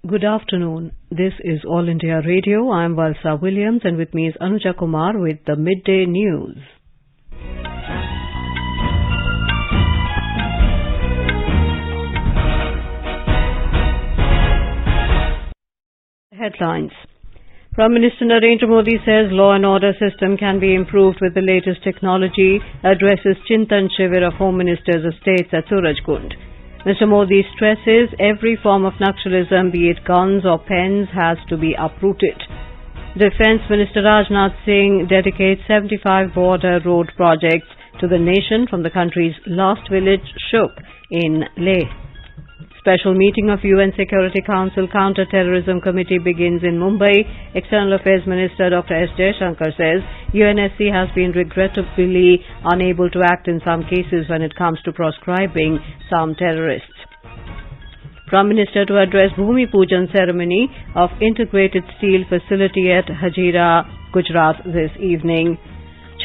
Good afternoon. This is All India Radio. I am Valsa Williams and with me is Anuja Kumar with the Midday News. Headlines. Prime Minister Narendra Modi says law and order system can be improved with the latest technology, addresses Chintan Shivir of Home Minister's estates at Surajkund. Mr. Modi stresses every form of Naxalism, be it guns or pens, has to be uprooted. Defence Minister Rajnath Singh dedicates 75 border road projects to the nation from the country's last village, Shuk, in Leh. Special meeting of UN Security Council Counter-Terrorism Committee begins in Mumbai. External Affairs Minister Dr. S. Jaishankar says UNSC has been regrettably unable to act in some cases when it comes to proscribing some terrorists. Prime Minister to address Bhumi Pujan ceremony of Integrated Steel Facility at Hazira, Gujarat this evening.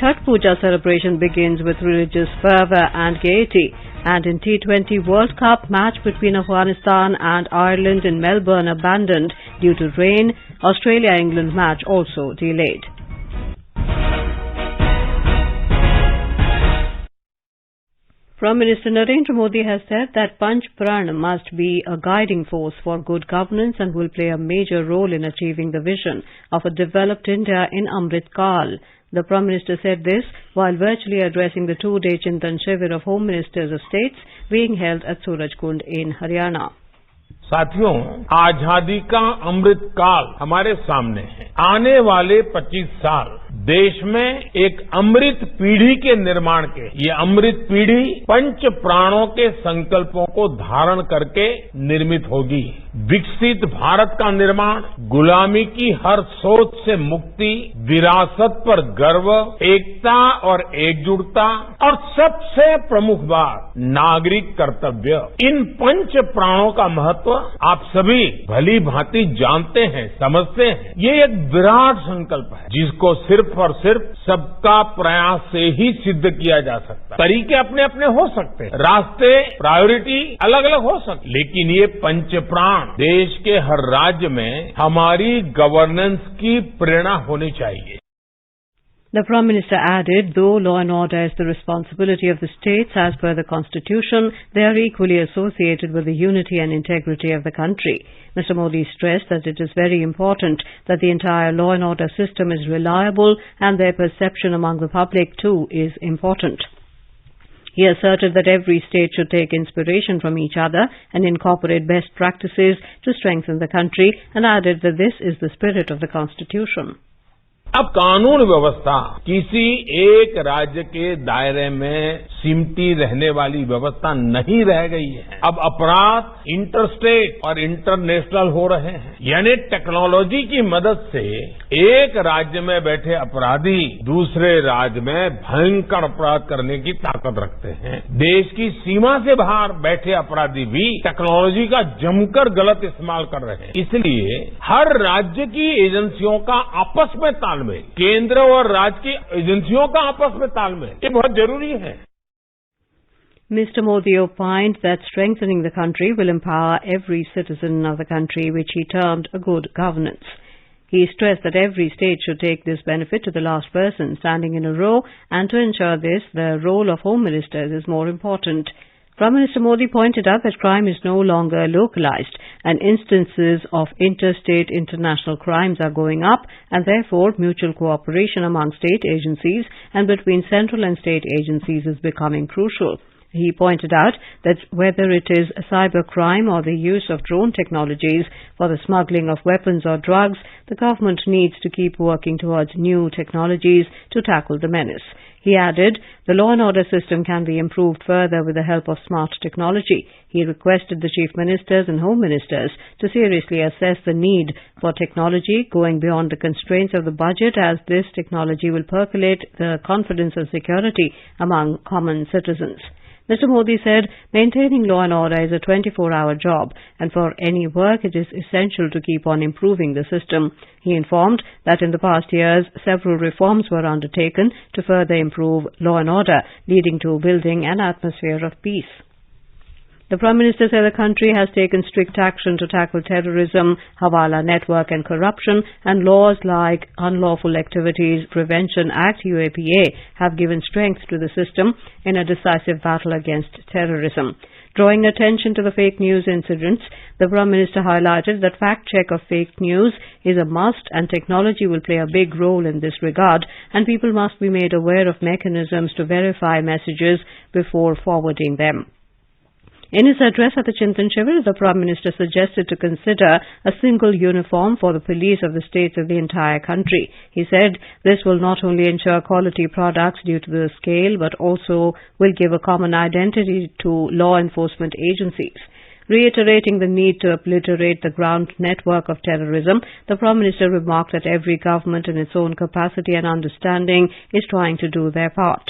Chhath Puja celebration begins with religious fervour and gaiety. And in T20 World Cup, match between Afghanistan and Ireland in Melbourne abandoned due to rain. Australia-England match also delayed. Prime Minister Narendra Modi has said that Panch Pran must be a guiding force for good governance and will play a major role in achieving the vision of a developed India in Amrit Kal. The Prime Minister said this while virtually addressing the two-day Chintan Shivir of Home Minister's estates being held at Surajkund in Haryana. साथियों, आजादी का अमृत काल हमारे सामने है। आने वाले 25 साल देश में एक अमृत पीढ़ी के निर्माण के, ये अमृत पीढ़ी पंच प्राणों के संकल्पों को धारण करके निर्मित होगी। विकसित भारत का निर्माण, गुलामी की हर सोच से मुक्ति, विरासत पर गर्व, एकता और एकजुटता और सबसे प्रमुख बात नागरिक कर्तव्य। इन पंच प्राणों का महत्व आप सभी भली भांति जानते हैं, समझते हैं। ये एक विराट संकल्प है जिसको सिर्फ और सिर्फ सबका प्रयास से ही सिद्ध किया जा सकता है। तरीके अपने अपने हो सकते हैं, रास्ते, प्रायोरिटी अलग अलग हो सकते, लेकिन ये पंच प्राण देश के हर राज्य में हमारी गवर्नेंस की प्रेरणा होनी चाहिए। The Prime Minister added, though law and order is the responsibility of the states as per the Constitution, they are equally associated with the unity and integrity of the country. Mr. Modi stressed that it is very important that the entire law and order system is reliable and their perception among the public too is important. He asserted that every state should take inspiration from each other and incorporate best practices to strengthen the country, and added that this is the spirit of the Constitution. अब कानून व्यवस्था किसी एक राज्य के दायरे में सिमटी रहने वाली व्यवस्था नहीं रह गई है। अब अपराध इंटर स्टेट और इंटरनेशनल हो रहे हैं, यानी टेक्नोलॉजी की मदद से एक राज्य में बैठे अपराधी दूसरे राज्य में भयंकर अपराध करने की ताकत रखते हैं। देश की सीमा से बाहर बैठे अपराधी भी टेक्नोलॉजी का जमकर गलत इस्तेमाल कर रहे हैं। इसलिए हर राज्य की एजेंसियों का आपस में तालमेल, केंद्र और राज्य की एजेंसियों का आपस में तालमेल, ये बहुत जरूरी है। Mr. Modi opined that strengthening the country will empower every citizen of the country, which he termed a good governance. He stressed that every state should take this benefit to the last person standing in a row, and to ensure this, the role of Home Ministers is more important. Prime Minister Modi pointed out that crime is no longer localized and instances of interstate international crimes are going up, and therefore mutual cooperation among state agencies and between central and state agencies is becoming crucial. He pointed out that whether it is cybercrime or the use of drone technologies for the smuggling of weapons or drugs, the government needs to keep working towards new technologies to tackle the menace. He added, the law and order system can be improved further with the help of smart technology. He requested the chief ministers and home ministers to seriously assess the need for technology going beyond the constraints of the budget, as this technology will percolate the confidence and security among common citizens. Mr. Modi said maintaining law and order is a 24-hour job, and for any work it is essential to keep on improving the system. He informed that in the past years several reforms were undertaken to further improve law and order, leading to building an atmosphere of peace. The Prime Minister said the country has taken strict action to tackle terrorism, Hawala network and corruption, and laws like Unlawful Activities Prevention Act UAPA have given strength to the system in a decisive battle against terrorism. Drawing attention to the fake news incidents, the Prime Minister highlighted that fact-check of fake news is a must and technology will play a big role in this regard, and people must be made aware of mechanisms to verify messages before forwarding them. In his address at the Chintan Shivir, the Prime Minister suggested to consider a single uniform for the police of the states of the entire country. He said this will not only ensure quality products due to the scale, but also will give a common identity to law enforcement agencies. Reiterating the need to obliterate the ground network of terrorism, the Prime Minister remarked that every government in its own capacity and understanding is trying to do their part.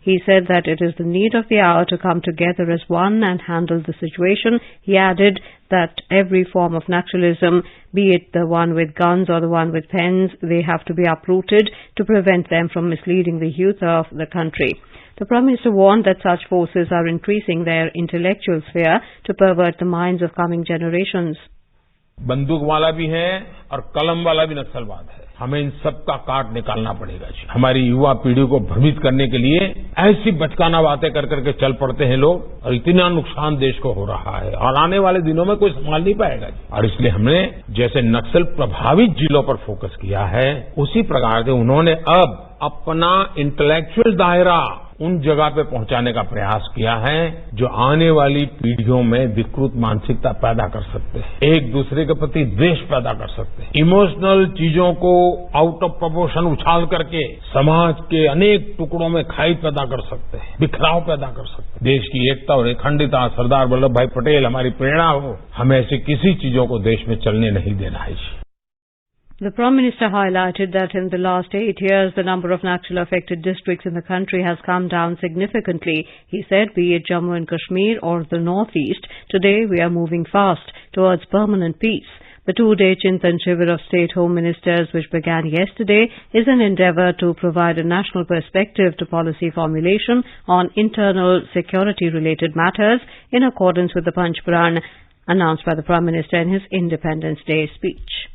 He said that it is the need of the hour to come together as one and handle the situation. He added that every form of nationalism, be it the one with guns or the one with pens, they have to be uprooted to prevent them from misleading the youth of the country. The Prime Minister warned that such forces are increasing their intellectual sphere to pervert the minds of coming generations. बंदूक वाला भी है और कलम वाला भी नक्सलवाद है. हमें इन सब का काट निकालना पड़ेगा. हमारी युवा पीढ़ी को भ्रमित करने के लिए ऐसी बचकाना बातें कर करके चल पड़ते हैं लोग, और इतना नुकसान देश को हो रहा है और आने वाले दिनों में कोई संभाल नहीं पाएगा. और इसलिए हमने जैसे नक्सल प्रभावित जिलों पर फोकस किया है, उसी प्रकार से उन्होंने अब अपना इंटेलेक्चुअल दायरा उन जगह पे पहुंचाने का प्रयास किया है जो आने वाली पीढ़ियों में विकृत मानसिकता पैदा कर सकते हैं, एक दूसरे के प्रति द्वेष पैदा कर सकते हैं, इमोशनल चीजों को आउट ऑफ प्रोपोर्शन उछाल करके समाज के अनेक टुकड़ों में खाई पैदा कर सकते हैं, बिखराव पैदा कर सकते हैं. देश की एकता और अखंडता, सरदार वल्लभ भाई पटेल हमारी प्रेरणा हो. हमें ऐसी किसी चीजों को देश में चलने नहीं देना है. The Prime Minister highlighted that in the last 8 years, the number of Naxal-affected districts in the country has come down significantly. He said, be it Jammu and Kashmir or the Northeast, today we are moving fast towards permanent peace. The two-day Chintan Shivir of State Home Ministers, which began yesterday, is an endeavour to provide a national perspective to policy formulation on internal security-related matters in accordance with the Panch Pran announced by the Prime Minister in his Independence Day speech.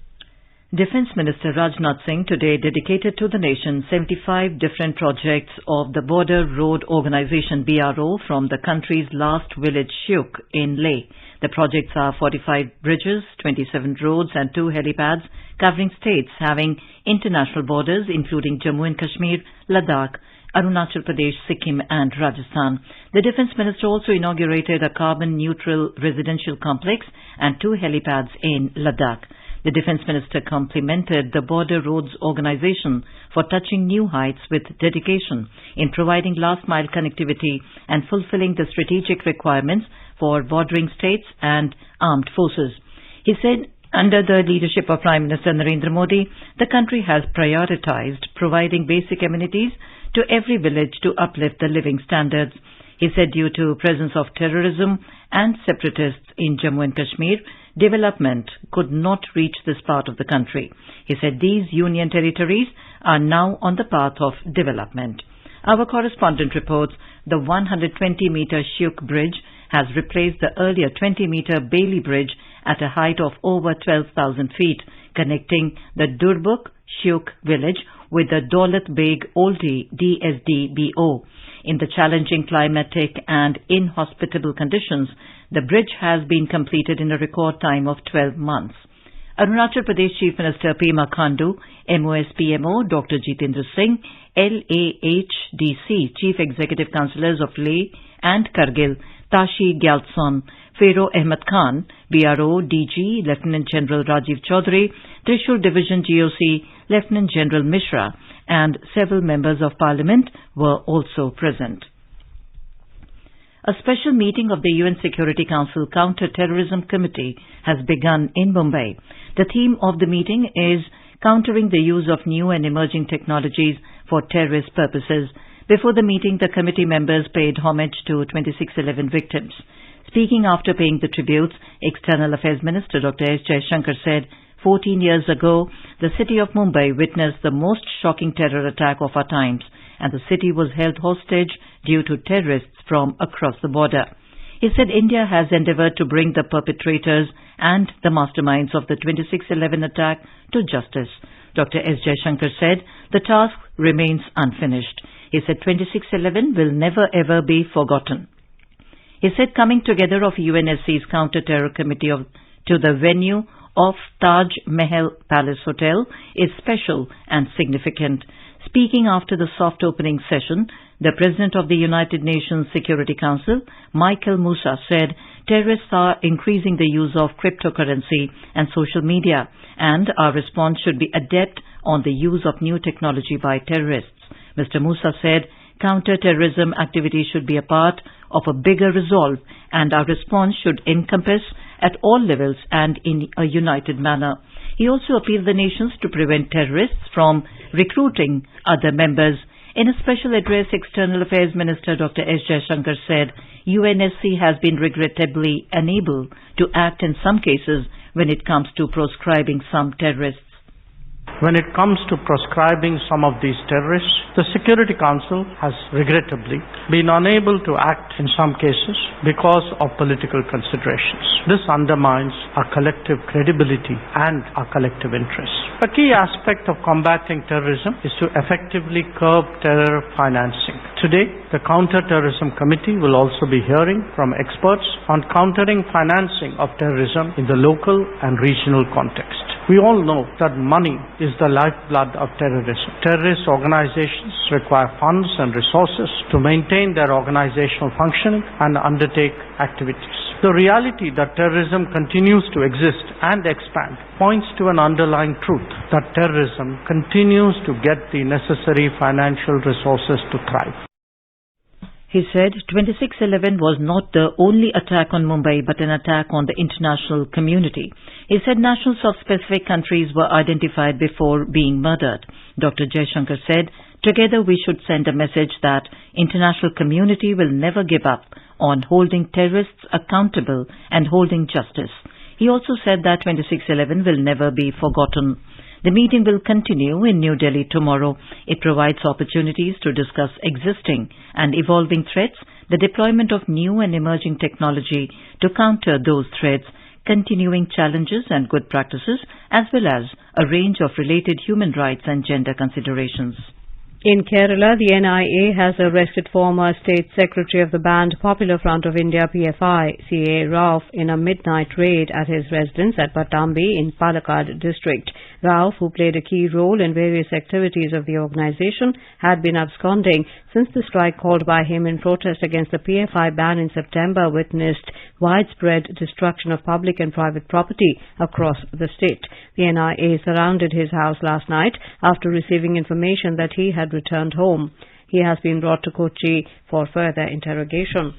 Defence Minister Rajnath Singh today dedicated to the nation 75 different projects of the Border Road Organisation BRO from the country's last village Shuk in Leh. The projects are 45 bridges, 27 roads and 2 helipads covering states having international borders including Jammu and Kashmir, Ladakh, Arunachal Pradesh, Sikkim and Rajasthan. The Defence Minister also inaugurated a carbon-neutral residential complex and 2 helipads in Ladakh. The Defence Minister complimented the Border Roads Organisation for touching new heights with dedication in providing last-mile connectivity and fulfilling the strategic requirements for bordering states and armed forces. He said, under the leadership of Prime Minister Narendra Modi, the country has prioritized providing basic amenities to every village to uplift the living standards. He said due to presence of terrorism and separatists in Jammu and Kashmir, development could not reach this part of the country. He said these union territories are now on the path of development. Our correspondent reports the 120-meter Shuk Bridge has replaced the earlier 20-meter Bailey Bridge at a height of over 12,000 feet, connecting the Durbuk Shuk village with the Daulat Beg Oldie DSDBO. In the challenging climatic and inhospitable conditions, the bridge has been completed in a record time of 12 months. Arunachal Pradesh Chief Minister Pema Khandu, MOSPMO Dr. Jitendra Singh, LAHDC Chief Executive Councillors of Leh and Kargil, Tashi Gyaltson, Fero Ahmed Khan, BRO DG Lieutenant General Rajiv Chaudhary, Trishul Division GOC Lieutenant General Mishra, and several members of Parliament were also present. A special meeting of the UN Security Council Counter-Terrorism Committee has begun in Mumbai. The theme of the meeting is countering the use of new and emerging technologies for terrorist purposes. Before the meeting, the committee members paid homage to 2611 victims. Speaking after paying the tributes, External Affairs Minister Dr. S. Jaishankar said, 14 years ago, the city of Mumbai witnessed the most shocking terror attack of our times, and the city was held hostage due to terrorists from across the border. He said India has endeavoured to bring the perpetrators and the masterminds of the 26/11 attack to justice. Dr. S. Jaishankar said the task remains unfinished. He said 26/11 will never ever be forgotten. He said coming together of UNSC's Counter-Terror Committee to the venue of Taj Mahal Palace Hotel is special and significant. Speaking after the soft opening session, the President of the United Nations Security Council, Michael Musa, said terrorists are increasing the use of cryptocurrency and social media, and our response should be adept on the use of new technology by terrorists. Mr. Musa said counter-terrorism activity should be a part of a bigger resolve, and our response should encompass at all levels and in a united manner. He also appealed the nations to prevent terrorists from recruiting other members. In a special address, External Affairs Minister Dr. S. Jaishankar said UNSC has been regrettably unable to act in some cases when it comes to proscribing some terrorists. When it comes to proscribing some of these terrorists, the Security Council has regrettably been unable to act in some cases because of political considerations. This undermines our collective credibility and our collective interests. A key aspect of combating terrorism is to effectively curb terror financing. Today, the Counter-Terrorism Committee will also be hearing from experts on countering financing of terrorism in the local and regional context. We all know that money is the lifeblood of terrorism. Terrorist organizations require funds and resources to maintain their organizational functioning and undertake activities. The reality that terrorism continues to exist and expand points to an underlying truth that terrorism continues to get the necessary financial resources to thrive. He said 26/11 was not the only attack on Mumbai but an attack on the international community. He said nationals of specific countries were identified before being murdered. Dr. Jaishankar said, together we should send a message that international community will never give up on holding terrorists accountable and holding justice. He also said that 26/11 will never be forgotten. The meeting will continue in New Delhi tomorrow. It provides opportunities to discuss existing and evolving threats, the deployment of new and emerging technology to counter those threats, continuing challenges and good practices, as well as a range of related human rights and gender considerations. In Kerala, the NIA has arrested former State Secretary of the banned Popular Front of India PFI, C.A. Rauf, in a midnight raid at his residence at Pattambi in Palakkad district. Rauf, who played a key role in various activities of the organization, had been absconding since the strike called by him in protest against the PFI ban in September witnessed widespread destruction of public and private property across the state. The NIA surrounded his house last night after receiving information that he had returned home. He has been brought to Kochi for further interrogation.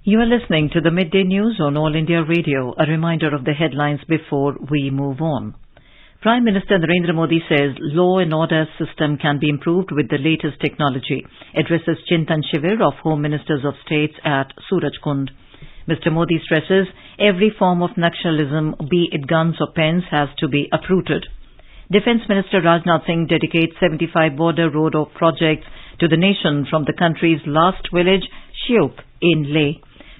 You are listening to the Midday News on All India Radio. A reminder of the headlines before we move on. Prime Minister Narendra Modi says law and order system can be improved with the latest technology. Addresses Chintan Shivir of Home Ministers of States at Surajkund. Mr. Modi stresses every form of Naxalism, be it guns or pens, has to be uprooted. Defence Minister Rajnath Singh dedicates 75 border road projects to the nation from the country's last village, Shyok, in Leh.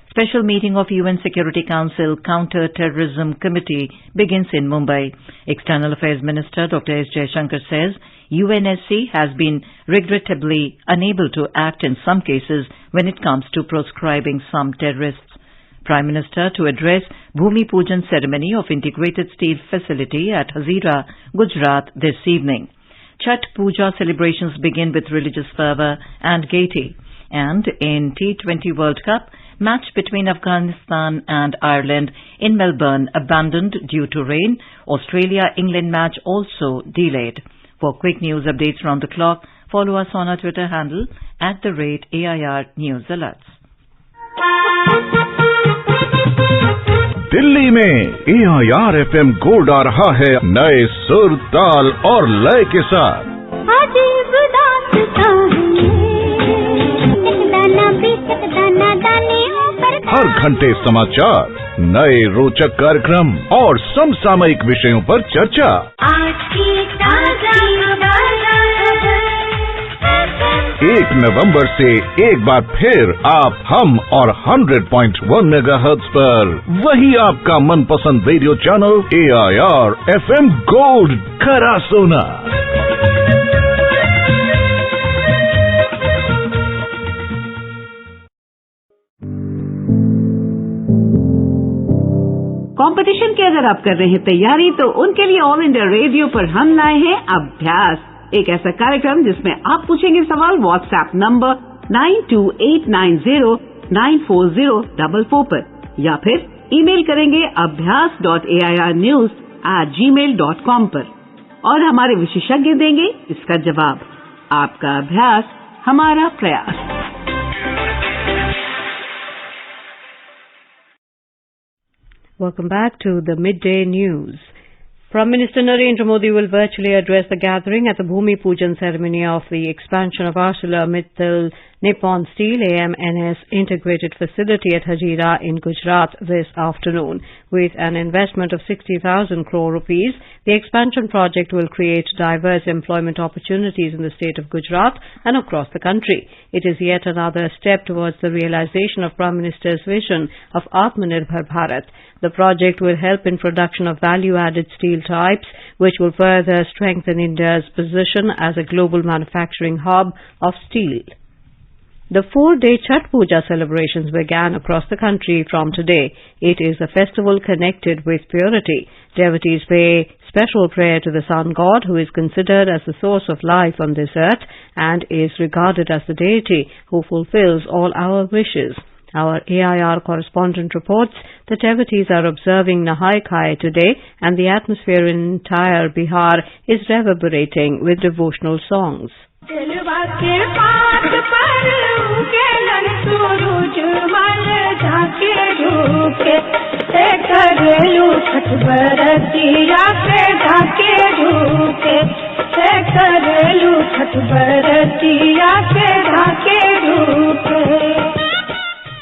Special meeting of UN Security Council Counter-Terrorism Committee begins in Mumbai. External Affairs Minister Dr. S. Jaishankar says UNSC has been regrettably unable to act in some cases when it comes to proscribing some terrorists. Prime Minister to address Bhumi Pujan ceremony of Integrated Steel Facility at Hazira, Gujarat this evening. Chhath Puja celebrations begin with religious fervour and gaiety. And in T20 World Cup, match between Afghanistan and Ireland in Melbourne abandoned due to rain. Australia-England match also delayed. For quick news updates round the clock, follow us on our Twitter handle @AIR News Alerts. Delhi में AIR FM gold आ रहा है नए सुर, ताल और लय के साथ। हर घंटे समाचार, नए रोचक कार्यक्रम और समसामयिक विषयों पर चर्चा। आज की ताजा खबर 1 नवंबर से एक बार फिर आप, हम और 100.1 मेगाहर्ट्ज पर वही आपका मनपसंद radio channel AIR FM gold खरा सोना। कंपटीशन की अगर आप कर रहे हैं तैयारी, तो उनके लिए ऑल इंडिया रेडियो पर हम लाए हैं अभ्यास, एक ऐसा कार्यक्रम जिसमें आप पूछेंगे सवाल व्हाट्सएप नंबर 9289094044 पर, या फिर ईमेल करेंगे abhyas.airnews@gmail.com पर, और हमारे विशेषज्ञ देंगे इसका जवाब। आपका अभ्यास हमारा प्रयास। Welcome back to the Midday News. Prime Minister Narendra Modi will virtually address the gathering at the Bhumi Pujan ceremony of the expansion of ArcelorMittal Nippon Steel AMNS integrated facility at Hazira in Gujarat this afternoon. With an investment of 60,000 crore rupees, the expansion project will create diverse employment opportunities in the state of Gujarat and across the country. It is yet another step towards the realization of Prime Minister's vision of Atmanirbhar Bharat. The project will help in production of value-added steel types, which will further strengthen India's position as a global manufacturing hub of steel. The 4-day Chhath Puja celebrations began across the country from today. It is a festival connected with purity. Devotees pay special prayer to the sun god, who is considered as the source of life on this earth and is regarded as the deity who fulfills all our wishes. Our AIR correspondent reports that devotees are observing Nahai Khai today, and the atmosphere in entire Bihar is reverberating with devotional songs.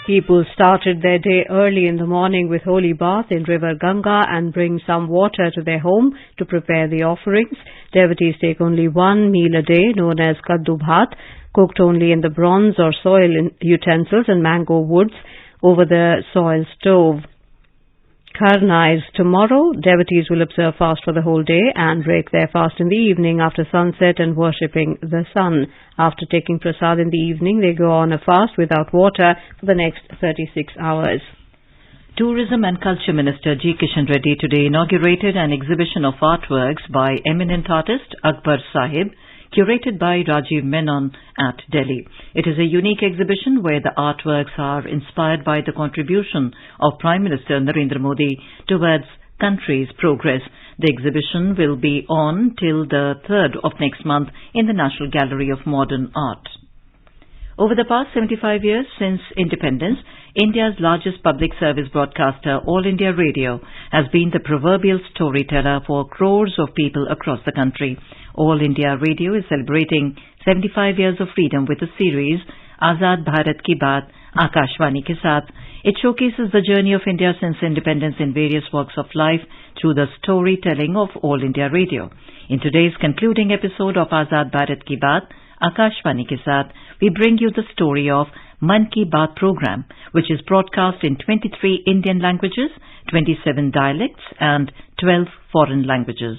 People started their day early in the morning with holy bath in river Ganga and bring some water to their home to prepare the offerings. Devotees take only one meal a day, known as kaddu bhat, cooked only in the bronze or soil utensils and mango woods over the soil stove. Kharna is tomorrow. Devotees will observe fast for the whole day and break their fast in the evening after sunset and worshipping the sun. After taking prasad in the evening, they go on a fast without water for the next 36 hours. Tourism and Culture Minister G. Kishan Reddy today inaugurated an exhibition of artworks by eminent artist Akbar Sahib, curated by Rajiv Menon at Delhi. It is a unique exhibition where the artworks are inspired by the contribution of Prime Minister Narendra Modi towards country's progress. The exhibition will be on till the 3rd of next month in the National Gallery of Modern Art. Over the past 75 years since independence, India's largest public service broadcaster, All India Radio, has been the proverbial storyteller for crores of people across the country. All India Radio is celebrating 75 years of freedom with a series, Azad Bharat Ki Baat, Akashvani Ke Saath. It showcases the journey of India since independence in various walks of life through the storytelling of All India Radio. In today's concluding episode of Azad Bharat Ki Baat, Akashvani Ke Saath, we bring you the story of Man Ki Baat program, which is broadcast in 23 Indian languages, 27 dialects and 12 foreign languages.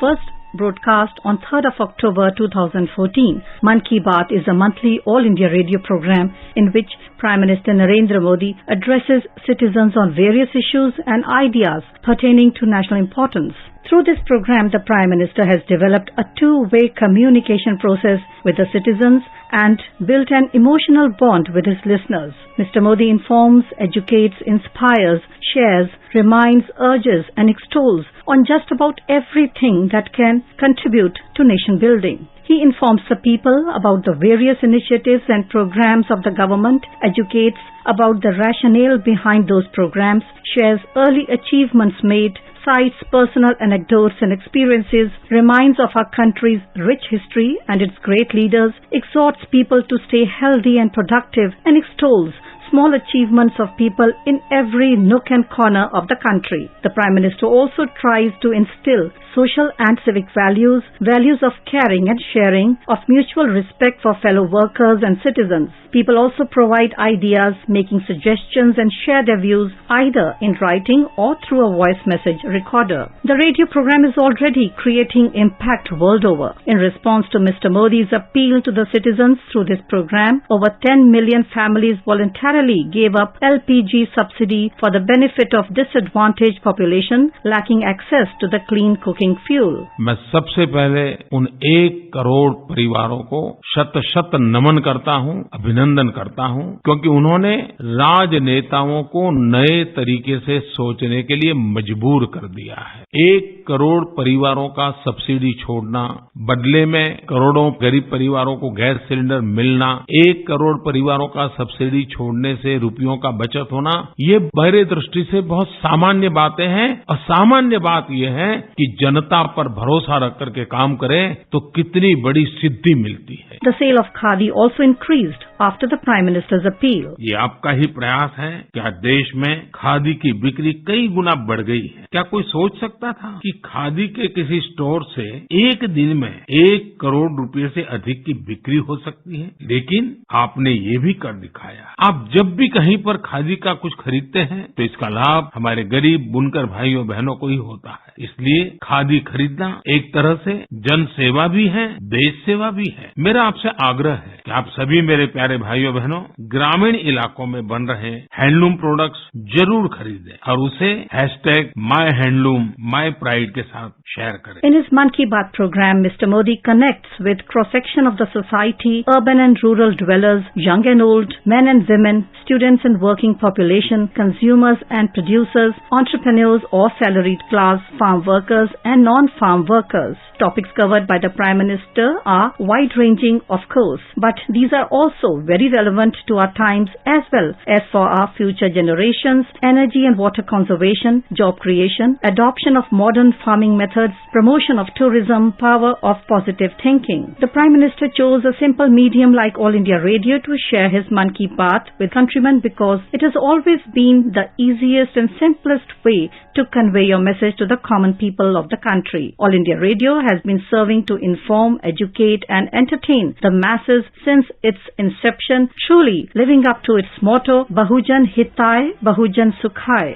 First broadcast on 3rd of October 2014, Man Ki Baat is a monthly All India radio program in which Prime Minister Narendra Modi addresses citizens on various issues and ideas pertaining to national importance. Through this program, the Prime Minister has developed a two-way communication process with the citizens and built an emotional bond with his listeners. Mr. Modi informs, educates, inspires, shares, reminds, urges and extols on just about everything that can contribute to nation building. He informs the people about the various initiatives and programs of the government, educates about the rationale behind those programs, shares early achievements made, cites personal anecdotes and experiences, reminds of our country's rich history and its great leaders, exhorts people to stay healthy and productive, and extols small achievements of people in every nook and corner of the country. The Prime Minister also tries to instill social and civic values, values of caring and sharing, of mutual respect for fellow workers and citizens. People also provide ideas, making suggestions and share their views either in writing or through a voice message recorder. The radio program is already creating impact world over. In response to Mr. Modi's appeal to the citizens through this program, over 10 million families voluntarily gave up LPG subsidy for the benefit of disadvantaged population lacking access to the clean cooking fuel. मैं सबसे पहले उन 1 करोड़ परिवारों को शत शत नमन करता हूं, अभिनंदन करता हूं, क्योंकि उन्होंने राजनेताओं को नए तरीके से सोचने के लिए मजबूर कर दिया है। 1 करोड़ परिवारों का सब्सिडी छोड़ना, बदले में करोड़ों गरीब परिवारों को गैस सिलेंडर मिलना, 1 करोड़ परिवारों का सब्सिडी छोड़ने से रुपयों का बचत होना, ये बहरे दृष्टि से बहुत सामान्य बातें हैं। और सामान्य बात यह है कि जनता पर भरोसा रख करके काम करें तो कितनी बड़ी सिद्धि मिलती है। The sale of khadi also increased after the Prime Minister's appeal. ये आपका ही प्रयास है कि आज देश में खादी की बिक्री कई गुना बढ़ गई है। क्या कोई सोच सकता था कि खादी के किसी स्टोर से एक दिन में 1 करोड़ रुपए से अधिक की बिक्री हो सकती है? लेकिन आपने ये भी कर दिखाया। आप जब भी कहीं पर खादी का कुछ खरीदते हैं तो इसका लाभ हमारे गरीब बुनकर भाइयों बहनों को ही होता है। इसलिए खादी खरीदना एक तरह से जन सेवा भी है, देश सेवा भी है। मेरा आपसे आग्रह है कि आप सभी मेरे प्यारे भाइयों बहनों ग्रामीण इलाकों में बन रहे हैंडलूम प्रोडक्ट्स जरूर खरीदें और उसे #MyHandloom MyPride के साथ शेयर करें। In his Mann Ki Baat program, Mr. Modi connects with cross-section of the society, urban and rural dwellers, young and old, men and women, students and working population, consumers and producers, entrepreneurs or salaried class, farm workers and non-farm workers. Topics covered by the Prime Minister are wide-ranging, of course, but these are also very relevant to our times as well as for our future generations: energy and water conservation, job creation, adoption of modern farming methods, promotion of tourism, power of positive thinking. The Prime Minister chose a simple medium like All India Radio to share his Mann Ki Baat with countrymen because it has always been the easiest and simplest way to convey your message to the common people of the country. All India Radio has been serving to inform, educate and entertain the masses since its inception, truly living up to its motto, Bahujan Hitay, Bahujan Sukhay.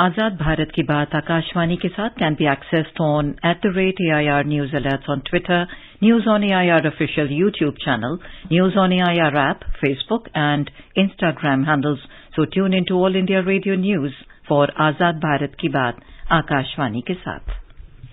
आजाद भारत की बात आकाशवाणी के साथ can be accessed on @AIR News Alerts on Twitter, News on AIR official YouTube channel, News on AIR app, Facebook and Instagram handles. So tune into All India Radio News for Azad Bharat Ki Baat Akashvani के साथ।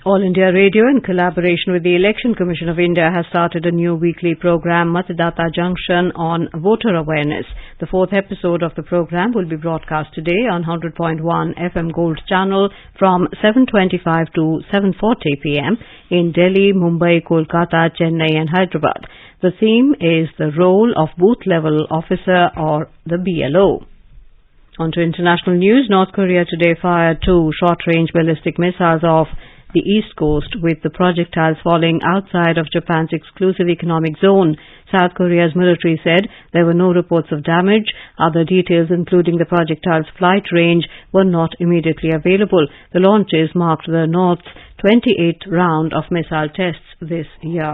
All India Radio, in collaboration with the Election Commission of India, has started a new weekly program, Matadata Junction, on voter awareness. The 4th episode of the program will be broadcast today on 100.1 FM Gold channel from 7:25 to 7:40 p.m. in Delhi, Mumbai, Kolkata, Chennai and Hyderabad. The theme is the role of booth-level officer or the BLO. On to international news. North Korea today fired 2 short-range ballistic missiles off the east coast, with the projectiles falling outside of Japan's exclusive economic zone. South Korea's military said there were no reports of damage. Other details, including the projectile's flight range, were not immediately available. The launches marked the North's 28th round of missile tests this year.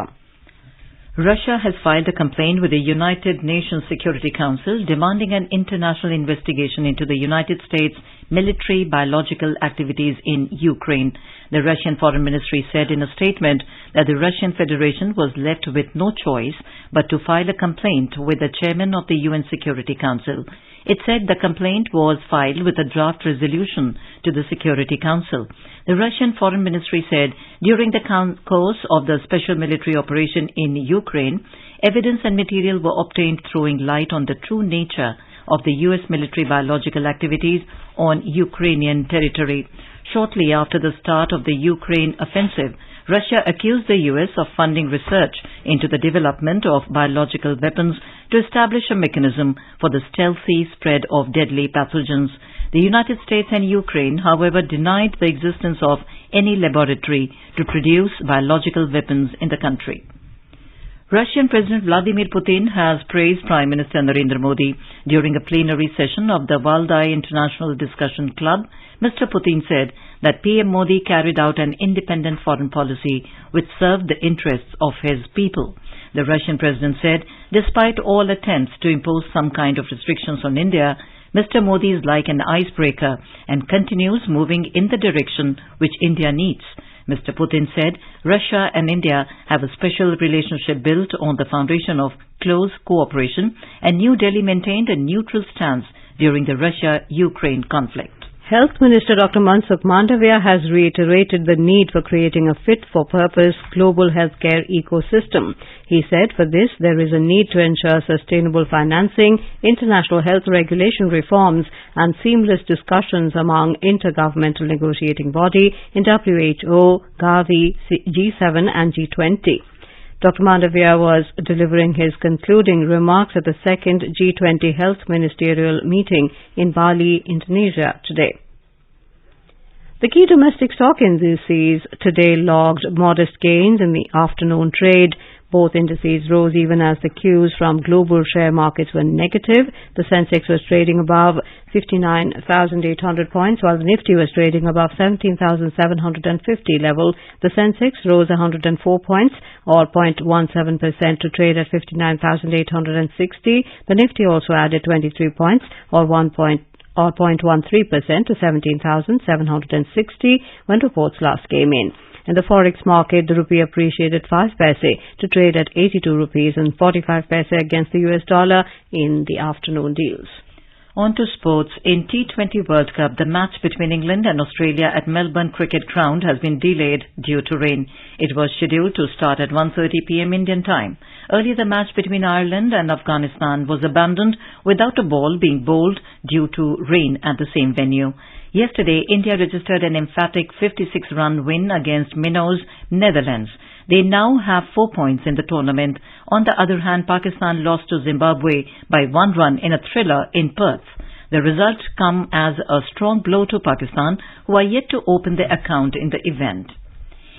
Russia has filed a complaint with the United Nations Security Council demanding an international investigation into the United States' military biological activities in Ukraine. The Russian Foreign Ministry said in a statement that the Russian Federation was left with no choice but to file a complaint with the chairman of the UN Security Council. It said the complaint was filed with a draft resolution to the Security Council. The Russian Foreign Ministry said during the course of the special military operation in Ukraine, evidence and material were obtained throwing light on the true nature of the US military biological activities on Ukrainian territory. Shortly after the start of the Ukraine offensive, Russia accused the US of funding research into the development of biological weapons to establish a mechanism for the stealthy spread of deadly pathogens. The United States and Ukraine, however, denied the existence of any laboratory to produce biological weapons in the country. Russian President Vladimir Putin has praised Prime Minister Narendra Modi during a plenary session of the Valdai International Discussion Club. Mr. Putin said that PM Modi carried out an independent foreign policy which served the interests of his people. The Russian president said, despite all attempts to impose some kind of restrictions on India, Mr. Modi is like an icebreaker and continues moving in the direction which India needs. Mr. Putin said Russia and India have a special relationship built on the foundation of close cooperation, and New Delhi maintained a neutral stance during the Russia-Ukraine conflict. Health Minister Dr. Mansukh Mandavia has reiterated the need for creating a fit-for-purpose global healthcare ecosystem. He said for this there is a need to ensure sustainable financing, international health regulation reforms and seamless discussions among intergovernmental negotiating body in WHO, Gavi, G7 and G20. Dr. Mandavia was delivering his concluding remarks at the second G20 Health Ministerial meeting in Bali, Indonesia today. The key domestic stock indices today logged modest gains in the afternoon trade. Both indices rose even as the cues from global share markets were negative. The Sensex was trading above 59,800 points, while the Nifty was trading above 17,750 level. The Sensex rose 104 points, or 0.17% to trade at 59,860. The Nifty also added 23 points, or 0.13% to 17,760 when reports last came in. In the forex market, the rupee appreciated 5 paise to trade at 82 rupees and 45 paise against the US dollar in the afternoon deals. On to sports. In T20 World Cup, the match between England and Australia at Melbourne Cricket Ground has been delayed due to rain. It was scheduled to start at 1:30 p.m. Indian time. Earlier, the match between Ireland and Afghanistan was abandoned without a ball being bowled due to rain at the same venue. Yesterday, India registered an emphatic 56-run win against Minnows, Netherlands. They now have 4 points in the tournament. On the other hand, Pakistan lost to Zimbabwe by 1 run in a thriller in Perth. The result come as a strong blow to Pakistan, who are yet to open the account in the event.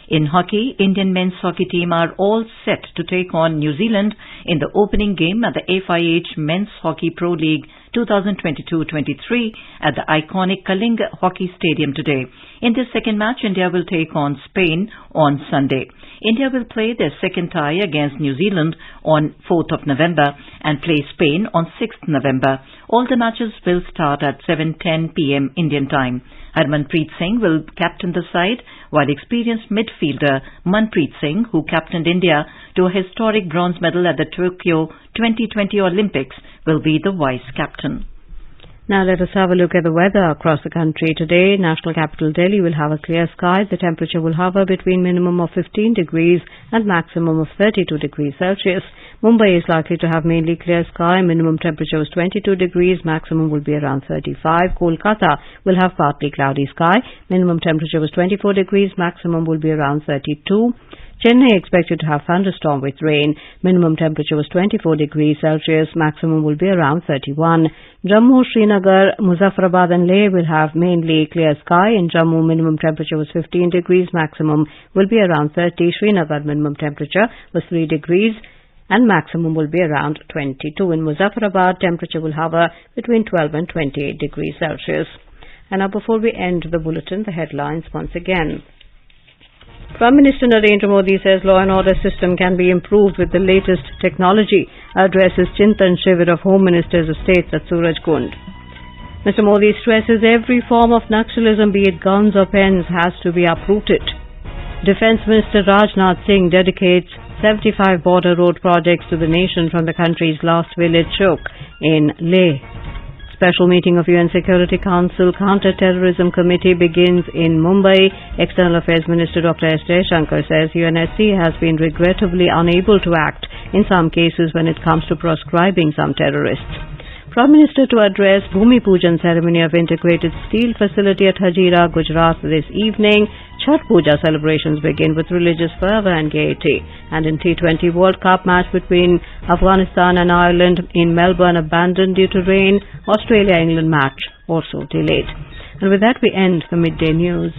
In hockey, Indian men's hockey team are all set to take on New Zealand in the opening game at the FIH Men's Hockey Pro League 2022-23 at the iconic Kaling Hockey Stadium today. In this second match, India will take on Spain on Sunday. India will play their second tie against New Zealand on 4th of November and play Spain on 6th November. All the matches will start at 7:10 p.m. Indian time. Harmanpreet Singh will captain the side, while experienced midfielder Manpreet Singh, who captained India to a historic bronze medal at the Tokyo 2020 Olympics, will be the vice-captain. Now let us have a look at the weather across the country today. National capital Delhi will have a clear sky. The temperature will hover between minimum of 15 degrees and maximum of 32 degrees Celsius. Mumbai is likely to have mainly clear sky. Minimum temperature is 22 degrees. Maximum will be around 35. Kolkata will have partly cloudy sky. Minimum temperature was 24 degrees. Maximum will be around 32. Chennai expected to have thunderstorm with rain. Minimum temperature was 24 degrees Celsius. Maximum will be around 31. Jammu, Srinagar, Muzaffarabad and Leh will have mainly clear sky. In Jammu, minimum temperature was 15 degrees. Maximum will be around 30. Srinagar minimum temperature was 3 degrees and maximum will be around 22. In Muzaffarabad, temperature will hover between 12 and 28 degrees Celsius. And now before we end the bulletin, the headlines once again. Prime Minister Narendra Modi says law and order system can be improved with the latest technology. Addresses Chintan Shivir of Home Ministers of States at Surajkund. Mr. Modi stresses every form of Naxalism, be it guns or pens, has to be uprooted. Defence Minister Rajnath Singh dedicates 75 border road projects to the nation from the country's last village Shuk in Leh. Special meeting of UN Security Council Counter-Terrorism Committee begins in Mumbai. External Affairs Minister Dr. S. Jaishankar says UNSC has been regrettably unable to act in some cases when it comes to proscribing some terrorists. Prime Minister to address Bhumi Pujan ceremony of integrated steel facility at Hazira, Gujarat this evening. Chhath Puja celebrations begin with religious fervour and gaiety. And in T20 World Cup match between Afghanistan and Ireland in Melbourne abandoned due to rain. Australia-England match also delayed. And with that we end the midday news.